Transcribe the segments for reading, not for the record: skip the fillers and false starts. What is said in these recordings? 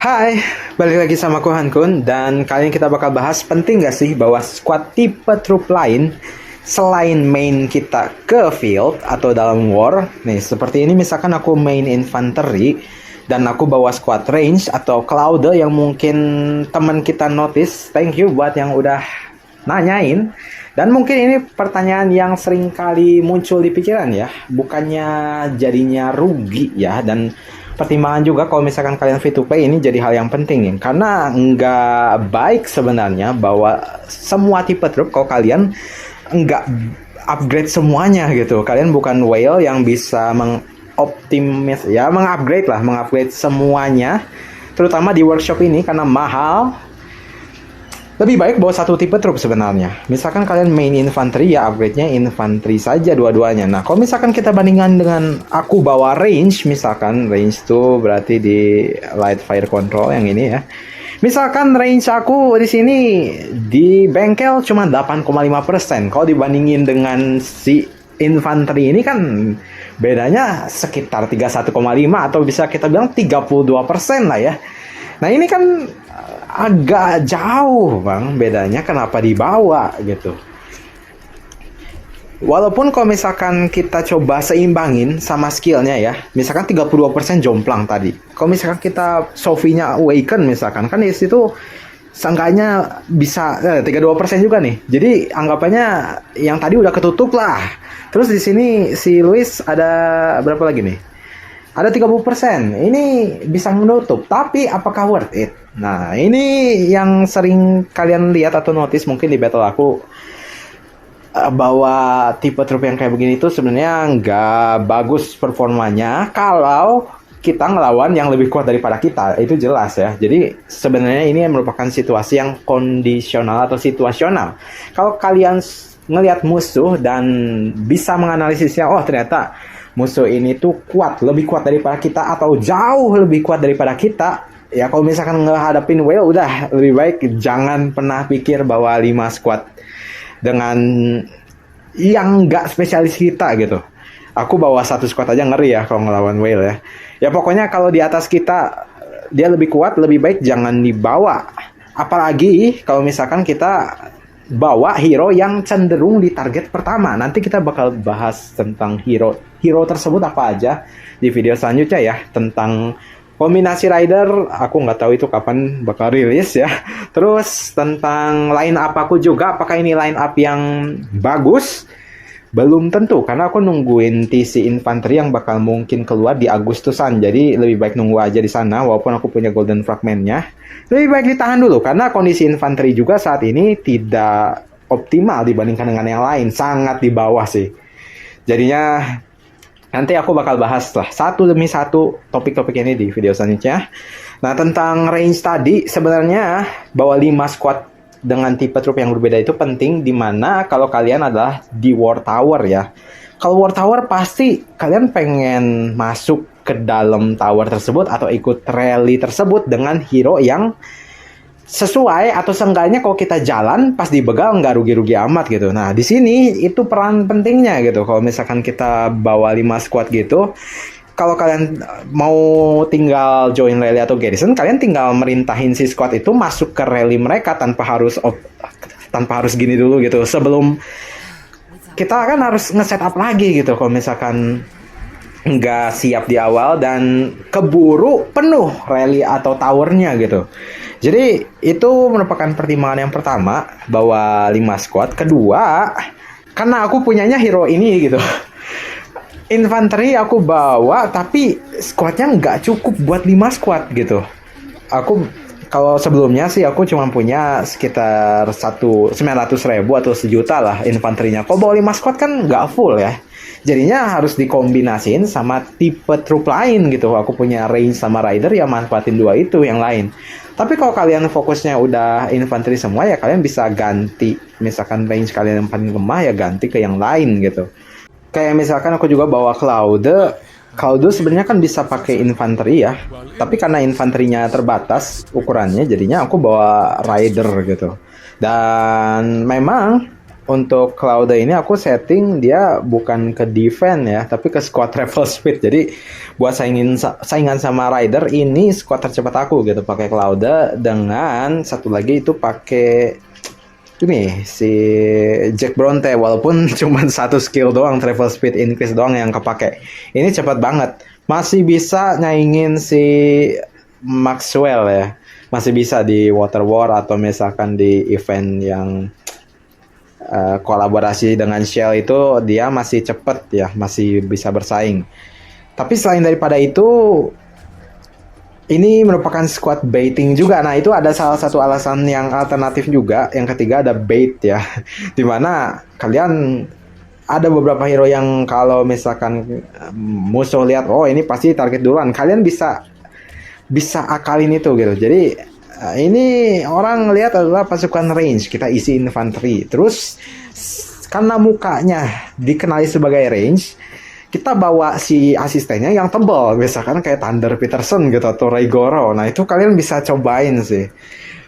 Hai, balik lagi sama aku Hankun dan kali ini kita bakal bahas penting gak sih bahwa squad tipe troop lain selain main kita ke field atau dalam war. Nih, seperti ini misalkan aku main infanteri dan aku bawa squad range atau cloud yang mungkin teman kita notice. Thank you buat yang udah nanyain. Dan mungkin ini pertanyaan yang sering kali muncul di pikiran ya, bukannya jadinya rugi ya, dan pertimbangan juga kalau misalkan kalian free to play ini jadi hal yang penting ya, karena nggak baik sebenarnya bahwa semua tipe troop kalau kalian nggak upgrade semuanya gitu. Kalian bukan whale yang bisa mengoptimis ya, mengupgrade semuanya, terutama di workshop ini karena mahal. Lebih baik bawa satu tipe troop sebenarnya. Misalkan kalian main infanteri ya upgrade-nya infanteri saja dua-duanya. Nah, kalau misalkan kita bandingkan dengan aku bawa range, misalkan range itu berarti di light fire control yang ini ya. Misalkan range aku di sini di bengkel cuma 8,5%. Kalau dibandingin dengan si infanteri ini kan bedanya sekitar 31,5 atau bisa kita bilang 32% lah ya. Nah, ini kan agak jauh bang bedanya, kenapa dibawa gitu. Walaupun kalau misalkan kita coba seimbangin sama skillnya ya, misalkan 32% jomplang tadi, kalau misalkan kita Sophie-nya awaken misalkan, kan di situ seenggaknya bisa 32% juga nih. Jadi anggapannya yang tadi udah ketutup lah. Terus di sini si Louis ada berapa lagi nih? Ada 30%. Ini bisa menutup, tapi apakah worth it? Nah, ini yang sering kalian lihat atau notice mungkin di battle aku, bahwa tipe troop yang kayak begini itu sebenarnya nggak bagus performanya kalau kita ngelawan yang lebih kuat daripada kita. Itu jelas ya. Jadi sebenarnya ini merupakan situasi yang kondisional atau situasional. Kalau kalian ngelihat musuh dan bisa menganalisisnya, oh ternyata musuh ini tuh kuat, lebih kuat daripada kita atau jauh lebih kuat daripada kita, ya kalau misalkan ngehadapin whale udah lebih baik jangan pernah pikir bahwa 5 squad dengan yang nggak spesialis kita gitu. Aku bawa satu squad aja ngeri ya kalau ngelawan whale ya. Ya pokoknya kalau di atas kita dia lebih kuat, lebih baik jangan dibawa. Apalagi kalau misalkan kita bawa hero yang cenderung di target pertama. Nanti kita bakal bahas tentang hero tersebut apa aja di video selanjutnya ya, tentang kombinasi rider. Aku nggak tahu itu kapan bakal rilis ya. Terus tentang line up aku juga, apakah ini line up yang bagus? Belum tentu, karena aku nungguin TC Infanteri yang bakal mungkin keluar di Agustusan. Jadi lebih baik nunggu aja di sana, walaupun aku punya Golden Fragment-nya. Lebih baik ditahan dulu, karena kondisi infanteri juga saat ini tidak optimal dibandingkan dengan yang lain. Sangat di bawah sih. Jadinya nanti aku bakal bahas lah satu demi satu topik-topik ini di video selanjutnya. Nah, tentang range tadi, sebenarnya bawa 5 squad dengan tipe troop yang berbeda itu penting, dimana kalau kalian adalah di War Tower ya. Kalau War Tower pasti kalian pengen masuk ke dalam tower tersebut atau ikut rally tersebut dengan hero yang sesuai, atau seenggaknya kalau kita jalan pas dibegal nggak rugi-rugi amat gitu. Nah, di sini itu peran pentingnya gitu. Kalau misalkan kita bawa 5 squad gitu, kalau kalian mau tinggal join rally atau garrison, kalian tinggal merintahin si squad itu masuk ke rally mereka tanpa harus gini dulu gitu. Sebelum kita kan harus nge-setup lagi gitu kalau misalkan nggak siap di awal dan keburu penuh rally atau towernya gitu. Jadi itu merupakan pertimbangan yang pertama, bawa 5 squad. Kedua, karena aku punyanya hero ini gitu, infanteri aku bawa tapi squadnya nggak cukup buat 5 squad gitu. Aku kalau sebelumnya sih aku cuma punya sekitar 900.000 atau 1 juta lah infanterinya. Kalau bawa 5 squad kan nggak full ya. Jadinya harus dikombinasiin sama tipe troop lain gitu. Aku punya range sama rider ya, manfaatin 2 itu yang lain. Tapi kalau kalian fokusnya udah infanteri semua ya kalian bisa ganti. Misalkan range kalian yang paling lemah ya ganti ke yang lain gitu. Kayak misalkan aku juga bawa Claude. Claude sebenarnya kan bisa pakai infanteri ya. Tapi karena infanterinya terbatas ukurannya, jadinya aku bawa rider gitu. Dan memang untuk Cloud ini aku setting dia bukan ke defense ya, tapi ke squad travel speed. Jadi buat saingan sama Rider, ini squad tercepat aku gitu pakai Cloud, dengan satu lagi itu pakai ini si Jack Bronte, walaupun cuma satu skill doang, travel speed increase doang yang kepake. Ini cepat banget. Masih bisa nyaingin si Maxwell ya. Masih bisa di Water War atau misalkan di event yang kolaborasi dengan Shell itu dia masih cepet ya, masih bisa bersaing. Tapi selain daripada itu, ini merupakan squad baiting juga. Nah, itu ada salah satu alasan yang alternatif juga. Yang ketiga ada bait ya. Dimana kalian ada beberapa hero yang kalau misalkan musuh lihat, oh ini pasti target duluan, kalian bisa akalin itu gitu. Jadi ini orang lihat adalah pasukan range, kita isi infanteri. Terus karena mukanya dikenali sebagai range, kita bawa si asistennya yang tebal, misalkan kayak Thunder Peterson gitu atau Ray Goro. Nah itu kalian bisa cobain sih.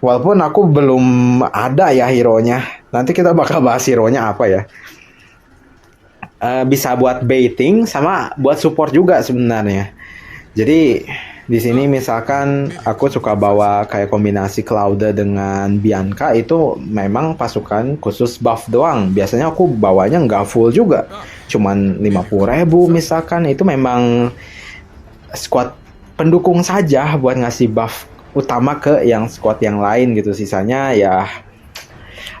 Walaupun aku belum ada ya hero-nya. Nanti kita bakal bahas hero-nya apa ya. Bisa buat baiting sama buat support juga sebenarnya. Jadi di sini misalkan aku suka bawa kayak kombinasi Cloud dengan Bianca, itu memang pasukan khusus buff doang. Biasanya aku bawanya nggak full juga, cuman 50.000 misalkan. Itu memang squad pendukung saja buat ngasih buff utama ke yang squad yang lain gitu. Sisanya ya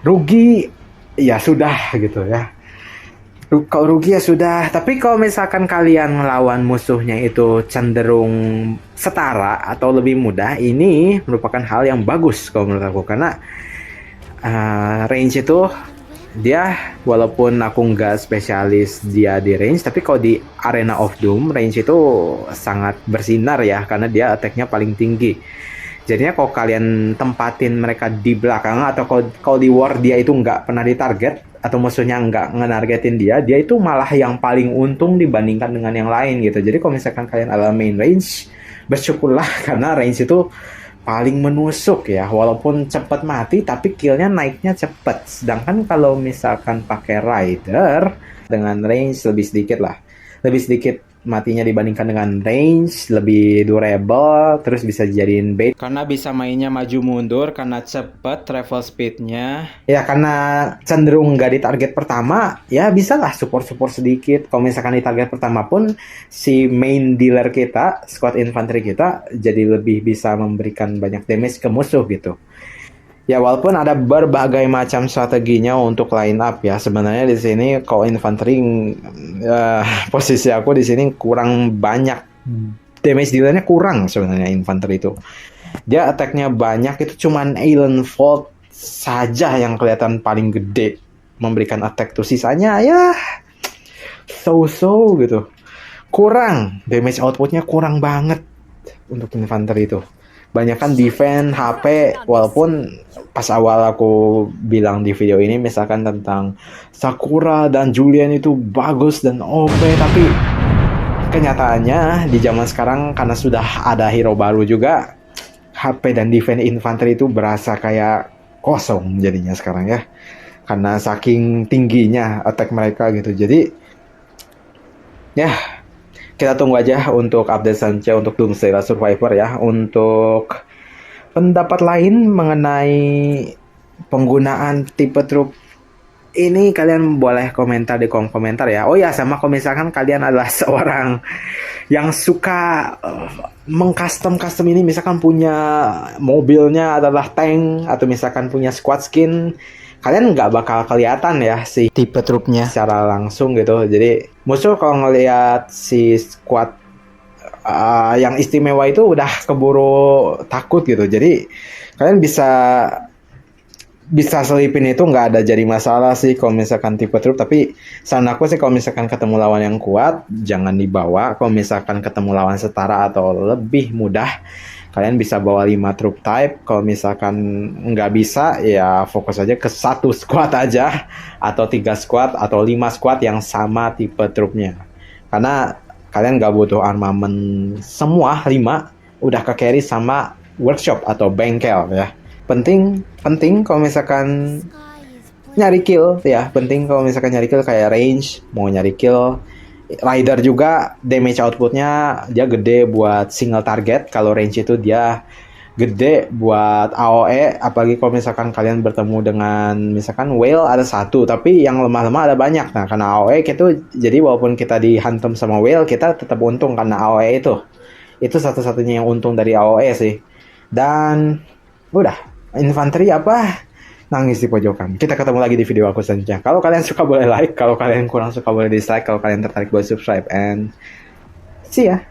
rugi ya sudah gitu ya. Kalau rugi ya sudah. Tapi kalau misalkan kalian melawan musuhnya itu cenderung setara atau lebih mudah, ini merupakan hal yang bagus kalau menurut aku. Karena range itu dia, walaupun aku nggak spesialis dia di range, tapi kalau di Arena of Doom, range itu sangat bersinar ya, karena dia attack-nya paling tinggi. Jadinya kalau kalian tempatin mereka di belakang, atau kalau di war dia itu nggak pernah ditarget, atau musuhnya nggak nge-nargetin dia itu malah yang paling untung dibandingkan dengan yang lain gitu. Jadi kalau misalkan kalian adalah main range, bersyukurlah karena range itu paling menusuk ya. Walaupun cepat mati, tapi killnya naiknya cepat. Sedangkan kalau misalkan pakai Rider dengan range lebih sedikit lah. Lebih sedikit matinya dibandingkan dengan range, lebih durable, terus bisa jadiin bait karena bisa mainnya maju mundur, karena cepet travel speednya ya, karena cenderung nggak di target pertama ya, bisa lah support sedikit. Kalau misalkan di target pertama pun si main dealer kita, squad infanteri kita jadi lebih bisa memberikan banyak damage ke musuh gitu. Ya walaupun ada berbagai macam strateginya untuk line up ya. Sebenarnya di sini kalau infanteri posisi aku di sini kurang banyak, damage dealernya kurang sebenarnya infanteri itu. Dia attack-nya banyak, itu cuman Alien Vault saja yang kelihatan paling gede memberikan attack tuh. Sisanya ya so-so gitu. Kurang, damage outputnya kurang banget untuk infanteri itu. Banyakan defense, HP, walaupun pas awal aku bilang di video ini misalkan tentang Sakura dan Julian itu bagus dan OP, tapi kenyataannya di zaman sekarang karena sudah ada hero baru juga, HP dan defense infanteri itu berasa kayak kosong jadinya sekarang ya, karena saking tingginya attack mereka gitu. Jadi ya kita tunggu aja untuk update selanjutnya untuk Doomsday Survivor ya. Untuk pendapat lain mengenai penggunaan tipe trup ini, kalian boleh komentar di kolom komentar ya. Oh ya, sama kalau misalkan kalian adalah seorang yang suka mengcustom ini, misalkan punya mobilnya adalah tank atau misalkan punya squad skin, kalian nggak bakal kelihatan ya si tipe trupnya secara langsung gitu. Jadi musuh kalau ngelihat si squad yang istimewa itu udah keburu takut gitu. Jadi kalian bisa selipin itu, nggak ada jadi masalah sih kalau misalkan tipe trup. Tapi saran aku sih kalau misalkan ketemu lawan yang kuat jangan dibawa. Kalau misalkan ketemu lawan setara atau lebih mudah, kalian bisa bawa 5 troop type. Kalau misalkan nggak bisa ya fokus aja ke 1 squad aja, atau 3 squad atau 5 squad yang sama tipe trupnya. Karena kalian nggak butuh armament semua 5, udah ke carry sama workshop atau bengkel ya. Penting kalau misalkan nyari kill ya, penting kalau misalkan nyari kill kayak range, mau nyari kill. Rider juga damage outputnya dia gede buat single target, kalau range itu dia gede buat AOE, apalagi kalau misalkan kalian bertemu dengan misalkan whale ada satu, tapi yang lemah-lemah ada banyak. Nah, karena AOE itu, jadi walaupun kita dihantam sama whale, kita tetap untung karena AOE itu. Itu satu-satunya yang untung dari AOE sih. Dan udah, infanteri apa? Nangis di pojokan. Kita ketemu lagi di video aku selanjutnya. Kalau kalian suka boleh like, kalau kalian kurang suka boleh dislike, kalau kalian tertarik boleh subscribe, and see ya.